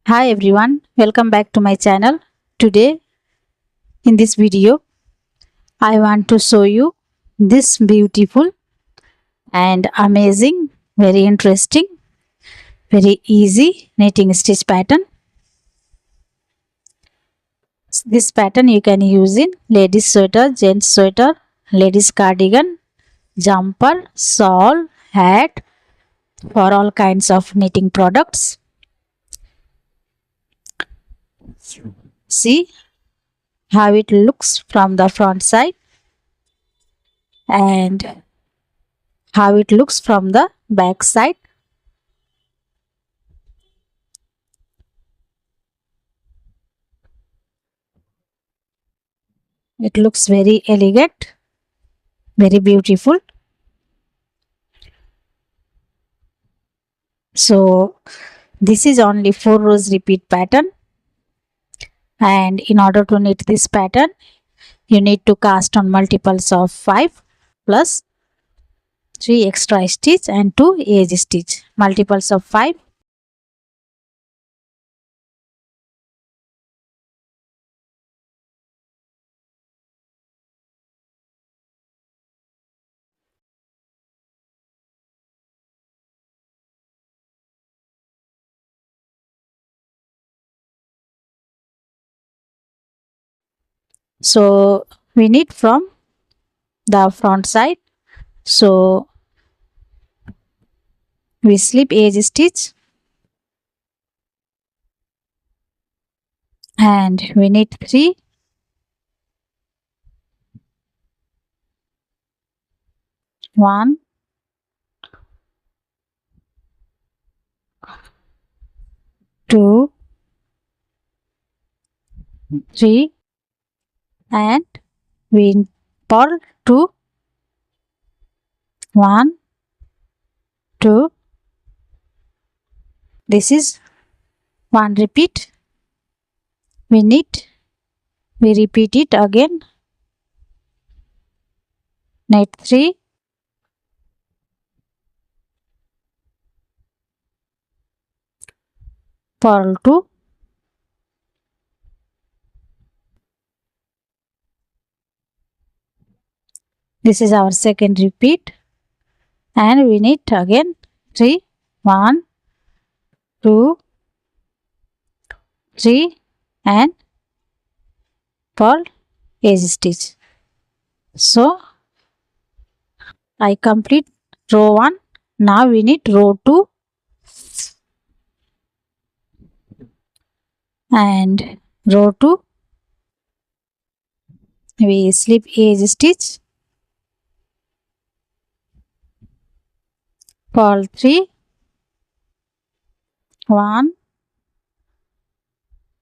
Hi everyone, welcome back to my channel. Today in this video I want to show you this beautiful and amazing, very interesting, very easy knitting stitch pattern. This pattern you can use in ladies sweater, gents sweater, ladies cardigan, jumper, shawl, hat, for all kinds of knitting products. See how it looks from the front side and how it looks from the back side. It looks very elegant, very beautiful. So this is only 4 rows repeat pattern, and in order to knit this pattern you need to cast on multiples of 5 plus 3 extra stitch and 2 edge stitch. Multiples of 5. So we knit from the front side. So we slip edge stitch and we knit 3, 1, 2, 3, and we purl 2, 1, 2. This is one repeat. We knit, we repeat it again, knit 3, purl 2, this is our second repeat, and we knit again 3, 1, 2, 3, and purl edge stitch. So I complete row 1. Now we knit row 2 and row 2 we slip edge stitch, purl 3, 1,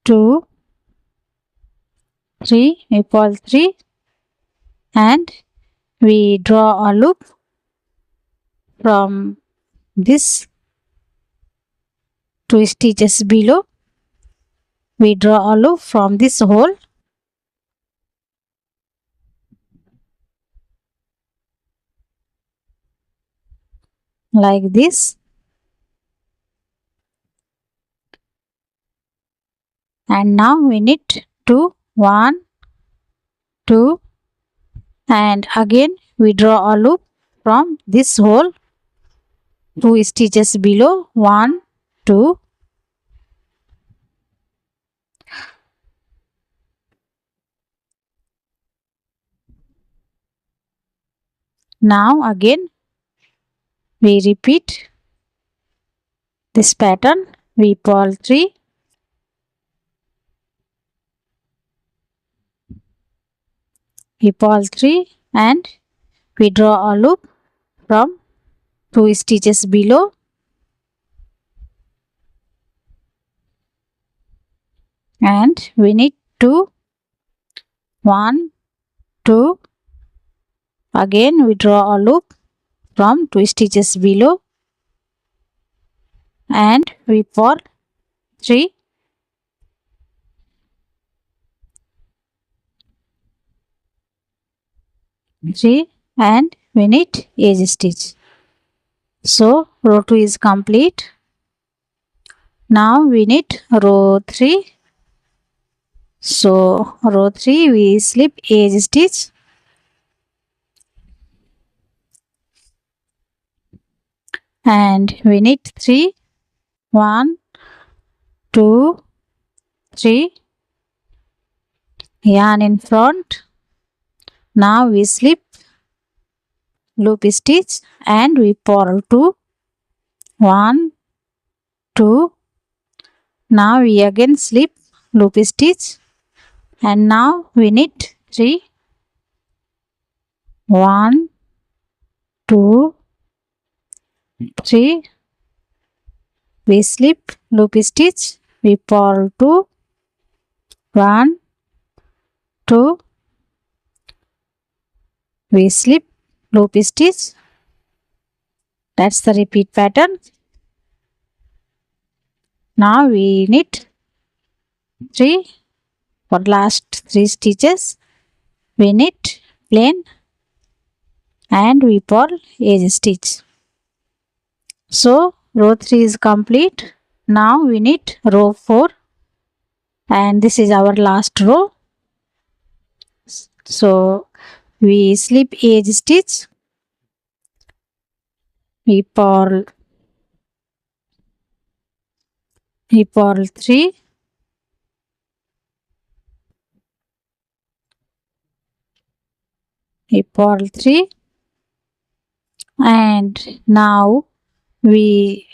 2, 3, we purl 3 and we draw a loop from this 2 stitches below. We draw a loop from this hole like this, and now we knit 2, 1, 2, and again we draw a loop from this hole 2 stitches below, 1, 2, now again we repeat this pattern. We purl 3, we purl 3 and we draw a loop from 2 stitches below, and we knit 2, 1, 2, again we draw a loop from 2 stitches below and we purl 3, 3, and we knit edge stitch. So row 2 is complete. Now we need row 3. So row 3 we slip edge stitch and we need 3. 1, 2, 3. Yarn in front. Now we slip loop stitch and we purl 2. 1, 2. Now we again slip loop stitch and now we need 3. 1, 2, 3. We slip loop stitch, we purl 2. 1, 2. We slip loop stitch. That's the repeat pattern. Now we knit 3 for last 3 stitches. We knit plain and we purl edge stitch. So row 3 is complete. Now we knit row 4 and this is our last row. So we slip edge stitch, we purl 3, we purl 3 and now we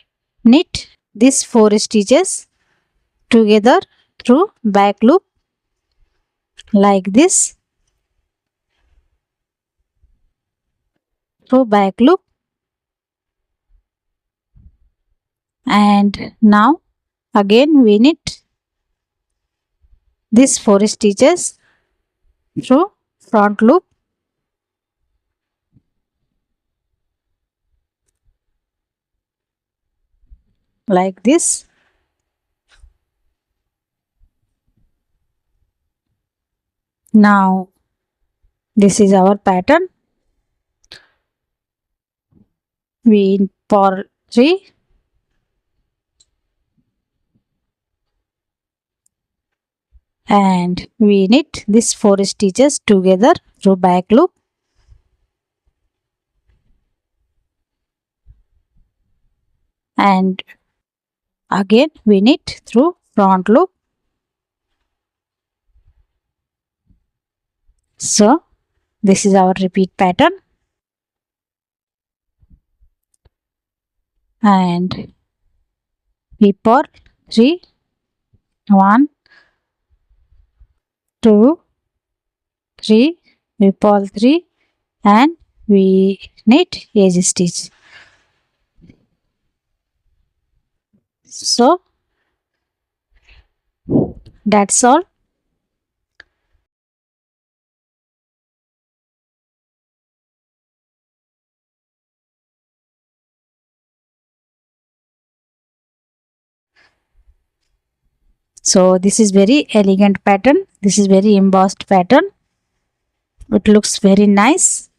knit these 4 stitches together through back loop like this, through back loop, and now again we knit these 4 stitches through front loop like this. Now this is our pattern. We purl 3 and we knit these 4 stitches together through back loop and again we knit through front loop. So this is our repeat pattern and we purl 3, 1, 2, 3, we purl 3 and we knit edge stitch. So that's all. So this is very elegant pattern. This is very embossed pattern. It looks very nice,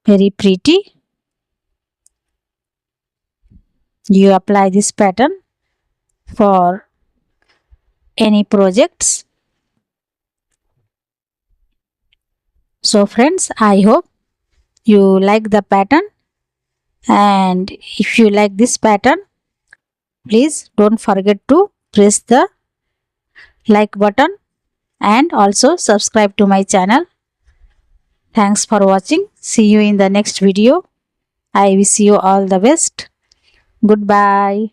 very pretty. You apply this pattern for any projects. So friends, I hope you like the pattern, and if you like this pattern, please don't forget to press the like button and also subscribe to my channel. Thanks for watching. See you in the next video. I wish you all the best. Goodbye.